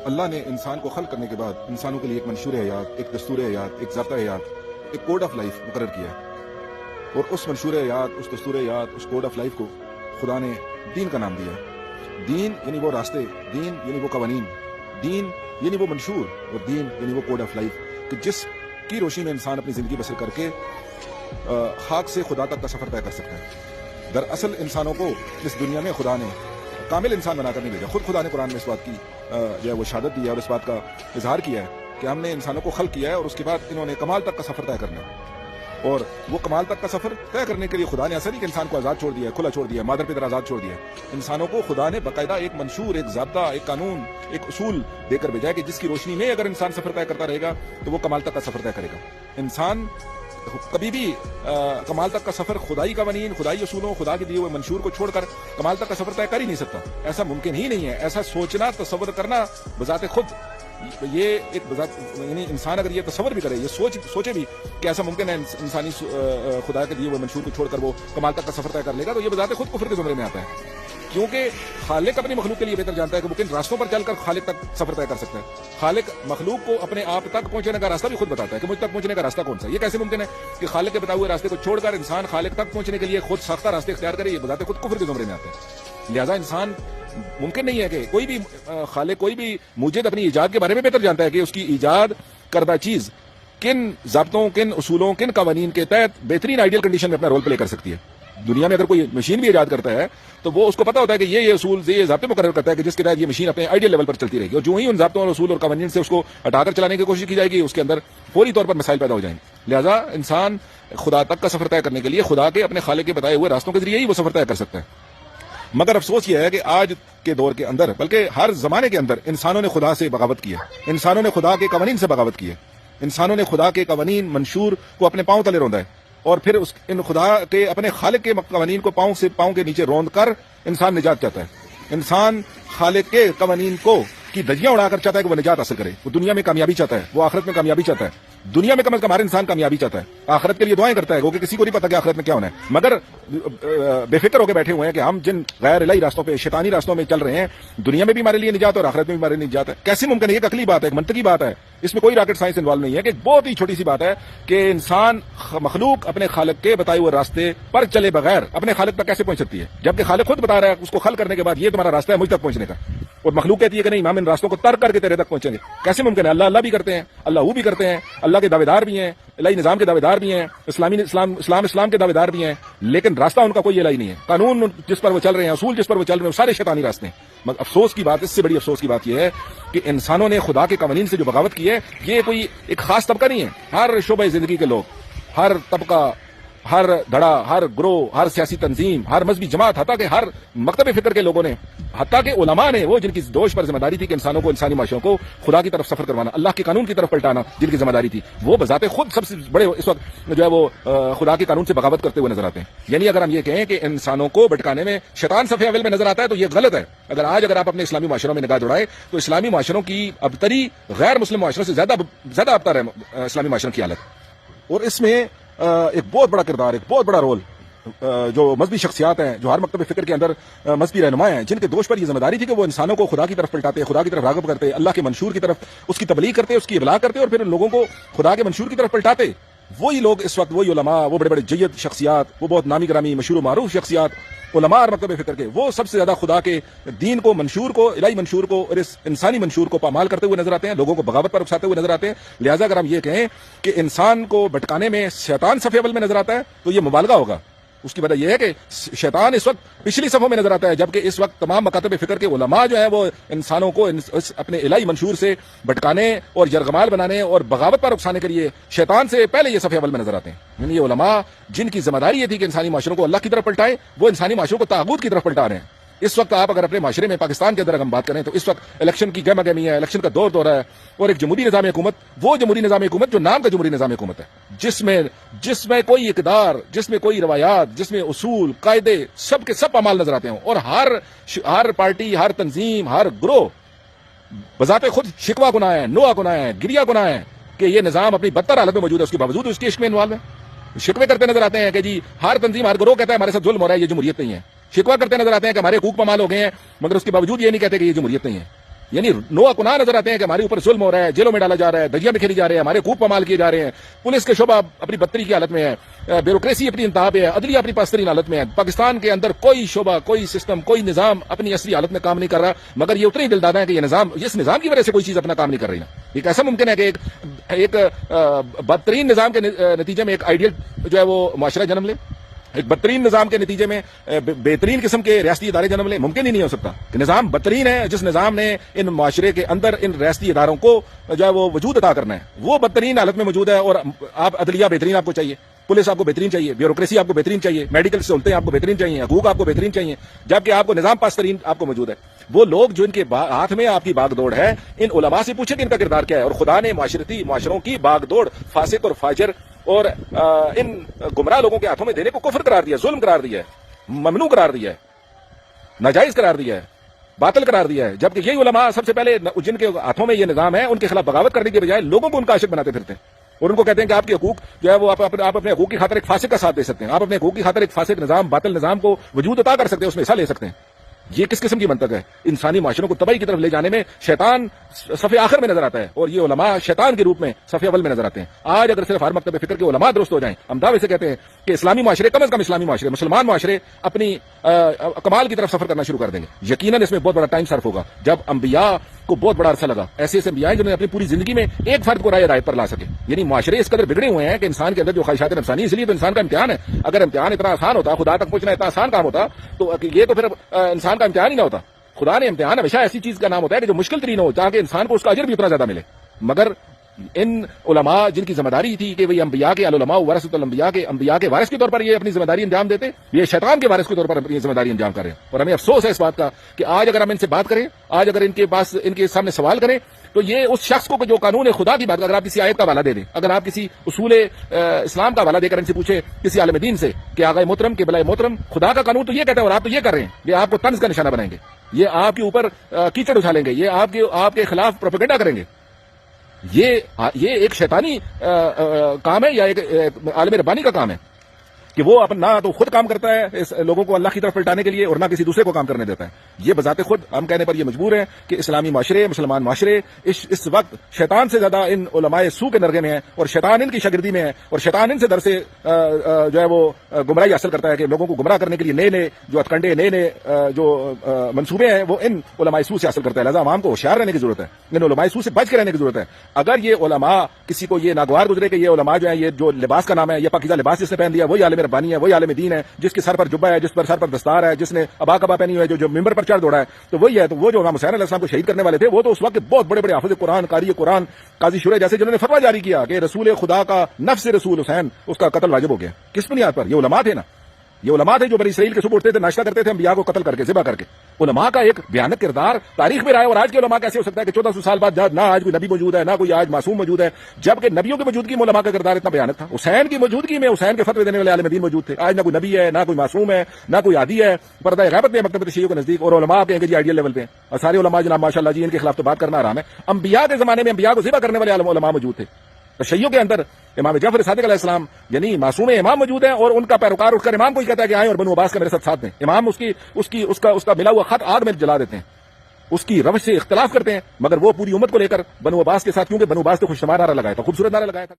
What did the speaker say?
اللہ نے انسان کو خلق کرنے کے بعد انسانوں کے لیے ایک منشور حیات، ایک دستور حیات، ایک ضابطہ حیات، ایک کوڈ آف لائف مقرر کیا ہے، اور اس منشور حیات، اس دستور حیات، اس کوڈ آف لائف کو خدا نے دین کا نام دیا ہے۔ دین یعنی وہ راستے، دین یعنی وہ قوانین، دین یعنی وہ منشور، اور دین یعنی وہ کوڈ آف لائف کہ جس کی روشنی میں انسان اپنی زندگی بسر کر کے خاک سے خدا تک کا سفر طے کر سکتا ہے۔ دراصل انسانوں کو اس دنیا میں خدا نے کامل انسان بنا کر نہیں بھیجا۔ خود خدا نے قرآن میں اس بات کی جو ہے وہ شہادت دی ہے اور اس بات کا اظہار کیا ہے کہ ہم نے انسانوں کو خلق کیا ہے، اور اس کے بعد انہوں نے کمال تک کا سفر طے کرنا ہے، اور وہ کمال تک کا سفر طے کرنے کے لیے خدا نے ایسا نہیں کہ انسان کو آزاد چھوڑ دیا ہے، کھلا چھوڑ دیا ہے، مادر پدر آزاد چھوڑ دیا ہے۔ انسانوں کو خدا نے باقاعدہ ایک منشور، ایک ضابطہ، ایک قانون، ایک اصول دے کر بھیجا ہے کہ جس کی روشنی میں اگر انسان سفر طے کرتا رہے گا تو وہ کمال تک کا سفر طے کرے گا۔ انسان کبھی بھی کمال تک کا سفر خدائی قوانین، خدائی اصولوں، خدا کے دیے ہوئے منشور کو چھوڑ کر کمال تک کا سفر طے کر ہی نہیں سکتا۔ ایسا ممکن ہی نہیں ہے۔ ایسا سوچنا، تصور کرنا بذات خود یہ ایک یعنی انسان اگر یہ تصور بھی کرے، یہ سوچے بھی کہ ایسا ممکن ہے انسانی خدا کے دیے ہوئے منشور کو چھوڑ کر وہ کمال تک کا سفر طے کر لے گا، تو یہ بذات خود کفر کے زمرے میں آتا ہے، کیونکہ خالق اپنی مخلوق کے لیے بہتر جانتا ہے کہ وہ کن راستوں پر چل کر خالق تک سفر طے کر سکتا ہے۔ خالق مخلوق کو اپنے آپ تک پہنچنے کا راستہ بھی خود بتاتا ہے کہ مجھ تک پہنچنے کا راستہ کون سا ہے۔ یہ کیسے ممکن ہے کہ خالق کے بتائے ہوئے راستے کو چھوڑ کر انسان خالق تک پہنچنے کے لیے خود ساختہ راستے اختیار کرے؟ یہ بذات خود کفر کے زمرے میں آتا ہے۔ لہٰذا انسان ممکن نہیں ہے کہ کوئی بھی خالق، کوئی بھی موجد اپنی ایجاد کے بارے میں بہتر جانتا ہے کہ اس کی ایجاد کردہ چیز کن ضابطوں، کن اصولوں، کن قوانین کے تحت بہترین آئیڈیل کنڈیشن میں اپنا رول پلے کر سکتی ہے۔ دنیا میں اگر کوئی مشین بھی ایجاد کرتا ہے تو وہ اس کو پتا ہوتا ہے کہ یہ اصول، یہ ضابطے مقرر کرتا ہے کہ جس کے تحت یہ مشین اپنے آئیڈیل لیول پر چلتی رہے گی، اور جو ہی ان ضابطوں اور اصول اور قوانین سے اس کو ہٹا کر چلانے کی کوشش کی جائے گی، اس کے اندر فوری طور پر مسائل پیدا ہو جائیں گے۔ لہٰذا انسان خدا تک کا سفر طے کرنے کے لیے خدا کے اپنے خالق کے بتائے ہوئے راستوں کے ذریعے ہی وہ سفر طے کر سکتا ہے۔ مگر افسوس یہ ہے کہ آج کے دور کے اندر، بلکہ ہر زمانے کے اندر، انسانوں نے خدا سے بغاوت کی ہے، انسانوں نے خدا کے قوانین سے بغاوت کی ہے، انسانوں نے خدا کے قوانین، منشور کو اپنے پاؤں تلے روندا ہے، اور پھر ان خدا کے اپنے خالق کے قوانین کو پاؤں کے نیچے روند کر انسان نجات چاہتا ہے۔ انسان خالق کے قوانین کو کی دھجیاں اڑا کر چاہتا ہے کہ وہ نجات حاصل کرے، وہ دنیا میں کامیابی چاہتا ہے، وہ آخرت میں کامیابی چاہتا ہے۔ دنیا میں کم از کم ہر انسان کامیابی چاہتا ہے، آخرت کے لیے دعائیں کرتا ہے، کیونکہ کسی کو نہیں پتا کہ آخرت میں کیا ہونا ہے، مگر بے فکر ہو کے بیٹھے ہوئے ہیں کہ ہم جن غیر الہی راستوں پہ، شیطانی راستوں میں چل رہے ہیں، دنیا میں بھی ہمارے لیے نجات اور آخرت میں بھی ہمارے لیے نجات ہے۔ کیسے ممکن ہے؟ یہ عقلی بات ہے، ایک منطقی بات ہے، اس میں کوئی راکٹ سائنس انوالو نہیں ہے، کہ بہت ہی چھوٹی سی بات ہے کہ انسان مخلوق اپنے خالق کے بتائے ہوئے راستے پر چلے بغیر اپنے خالق تک کیسے پہنچ سکتی ہے، جبکہ خالق خود بتا رہا ہے اس کو خلق کرنے کے بعد یہ تمہارا راستہ ہے مجھ تک پہنچنے کا، اور مخلوق کہتی ہے کہ نہیں، ہم ان راستوں کو ترک کر کے تیرے تک پہنچیں گے۔ کیسے ممکن ہے؟ اللہ بھی کرتے ہیں، اللہ بھی کرتے ہیں، اللہ کے دعوے دار بھی ہیں، الہی نظام کے دعوے دار بھی ہیں، اسلام کے دعوے دار بھی ہیں، لیکن راستہ ان کا کوئی الہی نہیں ہے۔ قانون جس پر وہ چل رہے ہیں، اصول جس پر وہ چل رہے ہیں، وہ سارے شیطانی راستے ہیں۔ مگر افسوس کی بات، اس سے بڑی افسوس کی بات یہ ہے کہ انسانوں نے خدا کے قوانین سے جو بغاوت کی ہے، یہ کوئی ایک خاص طبقہ نہیں ہے، ہر شعبہ زندگی کے لوگ، ہر طبقہ، ہر دھڑا، ہر گروہ، ہر سیاسی تنظیم، ہر مذہبی جماعت، حتیٰ کہ ہر مکتب فکر کے لوگوں نے، حتیٰ کہ علماء نے، وہ جن کی دوش پر ذمہ داری تھی کہ انسانوں کو، انسانی معاشروں کو خدا کی طرف سفر کروانا، اللہ کے قانون کی طرف پلٹانا، جن کی ذمہ داری تھی، وہ بذات خود سب سے بڑے اس وقت جو ہے وہ خدا کے قانون سے بغاوت کرتے ہوئے نظر آتے ہیں۔ یعنی اگر ہم یہ کہیں کہ انسانوں کو بھٹکانے میں شیطان صفحے اول میں نظر آتا ہے تو یہ غلط ہے۔ اگر آپ اپنے اسلامی معاشروں میں نگاہ دوڑائیں تو اسلامی معاشروں کی ابتری غیر مسلم معاشروں سے زیادہ ابتر ہے اسلامی معاشروں کی حالت، اور اس میں ایک بہت بڑا کردار، ایک بہت بڑا رول جو مذہبی شخصیات ہیں، جو ہر مکتب فکر کے اندر مذہبی رہنما ہیں، جن کے دوش پر یہ ذمہ داری تھی کہ وہ انسانوں کو خدا کی طرف پلٹاتے، خدا کی طرف راغب کرتے، اللہ کے منشور کی طرف اس کی تبلیغ کرتے، اس کی ابلاغ کرتے، اور پھر ان لوگوں کو خدا کے منشور کی طرف پلٹاتے۔ وہی لوگ اس وقت، وہی علماء، وہ بڑے بڑے جید شخصیات، وہ بہت نامی گرامی مشہور و معروف شخصیات، علماء اور مکتب فکر کے، وہ سب سے زیادہ خدا کے دین کو، منشور کو، الہی منشور کو اور اس انسانی منشور کو پامال کرتے ہوئے نظر آتے ہیں، لوگوں کو بغاوت پر اکساتے ہوئے نظر آتے ہیں۔ لہٰذا اگر ہم یہ کہیں کہ انسان کو بھٹکانے میں شیطان صفحے اول میں نظر آتا ہے تو یہ مبالغہ ہوگا۔ اس کی وجہ یہ ہے کہ شیطان اس وقت پچھلی صفوں میں نظر آتا ہے، جبکہ اس وقت تمام مکاتب فکر کے علماء جو ہیں وہ انسانوں کو اپنے الہی منشور سے بھٹکانے اور یرغمال بنانے اور بغاوت پر اکسانے کے لیے شیطان سے پہلے یہ صفحے اول میں نظر آتے ہیں۔ یعنی یہ علماء جن کی ذمہ داری یہ تھی کہ انسانی معاشروں کو اللہ کی طرف پلٹائیں، وہ انسانی معاشروں کو طاغوت کی طرف پلٹا رہے ہیں۔ اس وقت آپ اگر اپنے معاشرے میں، پاکستان کے اندر اگر ہم بات کریں تو اس وقت الیکشن کی گہما گہمی ہے، الیکشن کا دور ہے، اور ایک جمہوری نظام حکومت، وہ جمہوری نظام حکومت جو نام کا جمہوری نظام حکومت ہے، جس میں کوئی اقدار، جس میں کوئی روایات، جس میں اصول، قاعدے سب کے سب اعمال نظر آتے ہوں، اور ہر پارٹی، ہر تنظیم، ہر گروہ بذات خود شکوہ گناہ ہے، نوح گناہ ہے، گریہ گناہ ہے کہ یہ نظام اپنی بدتر حالت میں موجود ہے، اس کے باوجود اس کے عشق میں انوالو ہے۔ شکوے کرتے نظر آتے ہیں کہ جی ہر تنظیم، ہر گروہ کہتا ہے ہمارے ساتھ ظلم ہو رہا ہے، یہ جمہوریت نہیں ہے۔ شکوہ کرتے نظر آتے ہیں کہ ہمارے حقوق پامال ہو گئے ہیں، مگر اس کے باوجود یہ نہیں کہتے کہ یہ جمہوریت نہیں ہے۔ یعنی نو کناں نظر آتے ہیں کہ ہمارے اوپر ظلم ہو رہا ہے، جیلوں میں ڈالا جا رہا ہے، دھجیاں بکھیری جا رہے ہیں، ہمارے خوب پامال کیے جا رہے ہیں، پولیس کے شعبہ اپنی بدتری کی حالت میں ہے، بیوروکریسی اپنی انتہا پہ ہے، عدلیہ اپنی پاسترین حالت میں ہے، پاکستان کے اندر کوئی شعبہ، کوئی سسٹم، کوئی نظام اپنی اصلی حالت میں کام نہیں کر رہا، مگر یہ اتنے ہی دل دادا ہے کہ یہ نظام، اس نظام کی وجہ سے کوئی چیز اپنا کام نہیں کر رہی نا۔ یہ کیسا ممکن ہے کہ ایک بدترین نظام کے نتیجے میں ایک آئیڈیل جو ہے وہ معاشرہ جنم لے، ایک بدترین نظام کے نتیجے میں بہترین قسم کے ریاستی ادارے جنم لیں؟ ممکن ہی نہیں ہو سکتا کہ نظام بدترین ہے، جس نظام نے ان معاشرے کے اندر ان ریاستی اداروں کو جو ہے وہ وجود عطا کرنا ہے وہ بدترین حالت میں موجود ہے، اور آپ عدلیہ بہترین آپ کو چاہیے، پولیس آپ کو بہترین چاہیے، بیوروکریسی آپ کو بہترین چاہیے، میڈیکل سہولتیں آپ کو بہترین چاہیے، حقوق آپ کو بہترین چاہیے، جبکہ آپ کو نظام پاسترین آپ کو موجود ہے۔ وہ لوگ جو ان کے ہاتھ میں آپ کی باغ دوڑ ہے، ان علماء سے پوچھیں کہ ان کا کردار کیا ہے، اور خدا نے معاشروں کی باغ دوڑ فاسق اور فاجر اور ان گمراہ لوگوں کے ہاتھوں میں دینے کو کفر قرار دیا، ظلم قرار دیا ہے، ممنوع قرار دیا ہے، ناجائز قرار دیا ہے، باطل قرار دیا ہے، جبکہ یہی علماء سب سے پہلے جن کے ہاتھوں میں یہ نظام ہے ان کے خلاف بغاوت کرنے کے بجائے لوگوں کو ان کا عاشق بناتے پھرتے ہیں، اور ان کو کہتے ہیں کہ آپ کے حقوق جو ہے وہ آپ اپنے حقوق کی خاطر ایک فاسق کا ساتھ دے سکتے ہیں، آپ اپنے حقوق کی خاطر ایک فاسق نظام، باطل نظام کو وجود عطا کر سکتے ہیں، اس میں حصہ لے سکتے ہیں۔ یہ کس قسم کی منطق ہے؟ انسانی معاشروں کو تباہی کی طرف لے جانے میں شیطان صفحے آخر میں نظر آتا ہے، اور یہ علماء شیطان کے روپ میں صفحے اول میں نظر آتے ہیں۔ آج اگر صرف ہر مکتب فکر کے علماء درست ہو جائیں، ہم دعوے سے کہتے ہیں کہ اسلامی معاشرے، کم از کم اسلامی معاشرے، مسلمان معاشرے اپنی کمال کی طرف سفر کرنا شروع کر دیں گے۔ یقیناً اس میں بہت بڑا ٹائم صرف ہوگا، جب انبیاء کو بہت بڑا عرصہ لگا، ایسے انبیاء جنہوں نے اپنی پوری زندگی میں ایک فرد کو رائے ہدایت پر لا سکے۔ یعنی معاشرے اس قدر بگڑے ہوئے ہیں کہ انسان کے اندر جو خواہشات نفسانی، اس لیے تو انسان کا امتحان ہے۔ اگر امتحان اتنا آسان ہوتا، خدا تک پہنچنا اتنا آسان کام ہوتا، تو یہ تو پھر انسان کا امتحان ہی نہ ہوتا۔ خدا نے امتحان ہمیشہ ایسی چیز کا نام ہوتا ہے کہ جو مشکل ترین ہو، تاکہ انسان کو اس کا اجر بھی اتنا زیادہ ملے۔ مگر ان علماء جن کی ذمہ داری تھی کہ وہ انبیاء کے العلماء ورثۃ الانبیاء کے انبیاء کے وارث کے طور پر یہ اپنی ذمہ داری انجام دیتے، یہ شیطان کے وارث کے طور پر اپنی ذمہ داری انجام کر رہے ہیں۔ اور ہمیں افسوس ہے اس بات کا کہ آج اگر ہم ان سے بات کریں، آج اگر ان کے سامنے سوال کریں، تو یہ اس شخص کو جو قانون خدا کی بات، اگر آپ کسی آیت کا حوالہ دے دیں، اگر آپ کسی اصول اسلام کا حوالہ دے کر ان سے پوچھیں کسی عالم دین سے کہ آقائے محترم، قبلہ محترم، خدا کا قانون تو یہ کہتا ہے اور آپ تو یہ کر رہے ہیں، یہ آپ کو طنز کا نشانہ بنائیں گے، یہ آپ کے اوپر کیچڑ اچھالیں گے، یہ آپ کے خلاف پروپیگنڈا کریں گے۔ یہ ایک شیطانی کام ہے یا ایک عالم ربانی کا کام ہے کہ وہ نہ تو خود کام کرتا ہے اس لوگوں کو اللہ کی طرف پلٹانے کے لیے، اور نہ کسی دوسرے کو کام کرنے دیتا ہے۔ یہ بذات خود ہم کہنے پر یہ مجبور ہیں کہ اسلامی معاشرے، مسلمان معاشرے اس وقت شیطان سے زیادہ ان علماء سو کے نرغے میں ہیں، اور شیطان ان کی شاگردی میں ہے، اور شیطان ان سے در سے جو ہے وہ گمراہی حاصل کرتا ہے کہ لوگوں کو گمراہ کرنے کے لیے نئے جو ہتھکنڈے، نئے جو منصوبے ہیں وہ ان علماء سو سے حاصل کرتا ہے۔ لہٰذا عوام کو ہوشیار رہنے کی ضرورت ہے، ان علماء سو سے بچ کے رہنے کی ضرورت ہے۔ اگر یہ علماء کسی کو یہ ناگوار گزرے کہ یہ علماء جو ہیں، یہ جو لباس کا نام ہے، یہ پاکیزہ لباس جس نے پہن لیا وہی عالم ربانی ہے، وہی عالم دین ہے، جس کے سر پر جبہ ہے، جس پر سر پر دستار ہے، جس نے ابا کبا پہنی ہوئی ہے، جو ممبر پر چڑھ دوڑا ہے، تو وہی ہے۔ تو وہ جو امام حسین علیہ السلام کو شہید کرنے والے تھے، وہ تو اس وقت بہت بڑے بڑے حافظ قرآن، قاری قرآن، قاضی شورے جیسے، جنہوں نے فتویٰ جاری کیا کہ رسول خدا کا نفس رسول حسین، اس کا قتل واجب ہو گیا۔ کس بنیاد پر؟ یہ علماء تھے نا، یہ علماء تھے جو بنی اسرائیل کے صبح اٹھتے تھے، ناشتہ کرتے تھے، انبیاء کو قتل کر کے، ذبح کر کے۔ علماء کا ایک بھیانک کردار تاریخ میں رہا ہے، اور آج کے علماء کیسے ہو سکتا ہے کہ 1400 سال بعد نہ آج کوئی نبی موجود ہے، نہ کوئی آج معصوم موجود ہے، جبکہ نبیوں کی موجودگی میں علماء کا کردار اتنا بھیانک تھا۔ حسین کی موجودگی میں حسین کے فتوے دینے والے عالم دین موجود تھے۔ آج نہ کوئی نبی ہے، نہ کوئی معصوم ہے، نہ کوئی عادی ہے، پردہ غیبت میں مکتبۃ شیعہ کے نزدیک، اور علماء کہیں گے جی آئیڈیل لیول پہ ہیں، اور سارے علماء جناب ماشاءاللہ جی ان کے خلاف تو بات کرنا حرام ہے۔ انبیاء کے زمانے میں انبیاء کو ذبح کرنے والے علماء موجود تھے۔ تشیع کے اندر امام جعفر صادق علیہ السلام یعنی معصوم امام موجود ہیں، اور ان کا پیروکار اٹھ کر امام کو ہی کہتا ہے کہ آئیں اور بنو عباس کا میرے ساتھ دیں۔ امام اس کا ملا ہوا خط آگ میں جلا دیتے ہیں، اس کی روش سے اختلاف کرتے ہیں، مگر وہ پوری امت کو لے کر بنو عباس کے ساتھ، کیونکہ بنو عباس تو خوشنما نعرہ لگایا تھا، خوبصورت نعرہ لگایا تھا۔